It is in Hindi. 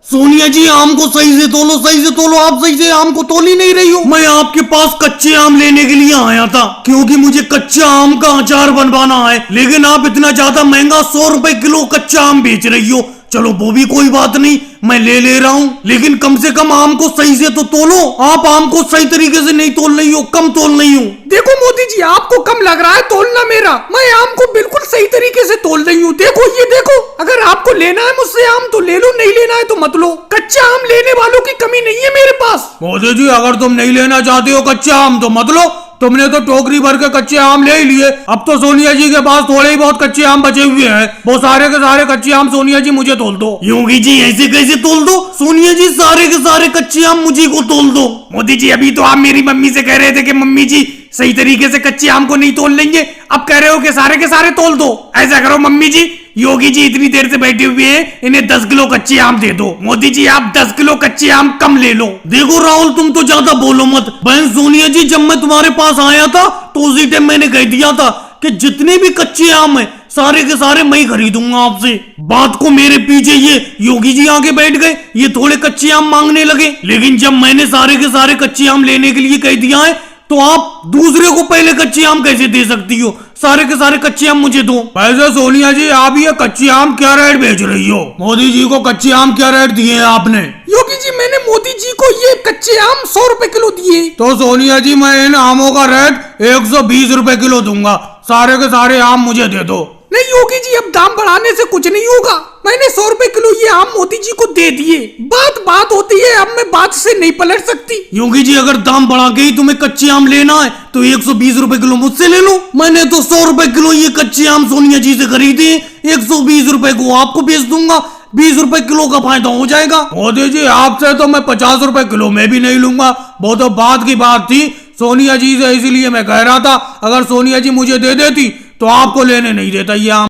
सोनिया जी आम को सही से तोलो, सही से तोलो। आप सही से आम को तोल ही नहीं रही हो। मैं आपके पास कच्चे आम लेने के लिए आया था क्योंकि मुझे कच्चा आम का अचार बनवाना है, लेकिन आप इतना ज्यादा महंगा 100 रुपए किलो कच्चा आम बेच रही हो। चलो वो भी कोई बात नहीं, मैं ले रहा हूँ, लेकिन कम से कम आम को सही से तो तोलो। आप आम को सही तरीके से नहीं तोल रही हो, कम तोल रही हो। देखो मोदी जी, आपको कम लग रहा है तोलना मेरा, मैं आम को बिल्कुल सही तरीके से तोल रही हूँ। देखो ये देखो, अगर आपको लेना है मुझसे आम तो ले लो, नहीं लेना है तो मत लो। कच्चा आम लेने वालों की कमी नहीं है मेरे पास। मोदी जी अगर तुम नहीं लेना चाहते हो कच्चा आम तो मत लो। तुमने तो टोकरी भर के कच्चे आम ले ही लिए। अब तो सोनिया जी के पास थोड़े ही बहुत कच्चे आम बचे हुए हैं, वो सारे के सारे कच्चे आम सोनिया जी मुझे तोल दो। योगी जी ऐसे कैसे तोल दो? सोनिया जी सारे के सारे कच्चे आम मुझे को तोल दो। मोदी जी अभी तो आप मेरी मम्मी से कह रहे थे कि मम्मी जी सही तरीके से कच्चे आम को नहीं तोल लेंगे, अब कह रहे हो कि सारे के सारे तोल दो। ऐसा करो मम्मी जी, योगी जी इतनी देर से बैठे हुए हैं, इन्हें 10 किलो कच्चे आम दे दो। मोदी जी आप 10 किलो कच्चे आम कम ले लो। देखो राहुल, तुम तो ज्यादा बोलो मत। बहन सोनिया जी, जब मैं तुम्हारे पास आया था तो उसी टाइम मैंने कह दिया था कि जितने भी कच्चे आम है सारे के सारे मैं ही खरीदूंगा आपसे। बात को मेरे पीछे ये योगी जी आके बैठ गए, ये थोड़े कच्चे आम मांगने लगे। लेकिन जब मैंने सारे के सारे कच्चे आम लेने के लिए कह दिया है तो आप दूसरे को पहले कच्चे आम कैसे दे सकती हो? सारे के सारे कच्चे आम मुझे दो। वैसे सोनिया जी आप ये कच्चे आम क्या रेट बेच रही हो? मोदी जी को कच्चे आम क्या रेट दिए हैं आपने? योगी जी मैंने मोदी जी को ये कच्चे आम 100 रुपए किलो दिए। तो सोनिया जी मैं इन आमों का रेट 120 रुपए किलो दूंगा। सारे के सारे आम मुझे दे दो। नहीं योगी जी, अब दाम बढ़ाने से कुछ नहीं होगा। मैंने 100 रुपए किलो ये आम मोदी जी को दे दिए। बात होती है, अब मैं बात से नहीं पलट सकती। योगी जी अगर दाम बढ़ा के ही तुम्हें कच्चे आम लेना है तो 120 रुपए किलो मुझसे ले लो। मैंने तो 100 रुपए किलो ये कच्चे आम सोनिया जी से खरीदे, 120 रुपए को आपको बेच दूंगा। 20 रुपए किलो का फायदा हो जाएगा। मोदी जी आपसे तो मैं 50 रुपए किलो में भी नहीं लूंगा। वो तो बात की बात थी सोनिया जी से, इसीलिए मैं कह रहा था अगर सोनिया जी मुझे दे देती तो आपको लेने नहीं देता ये आम।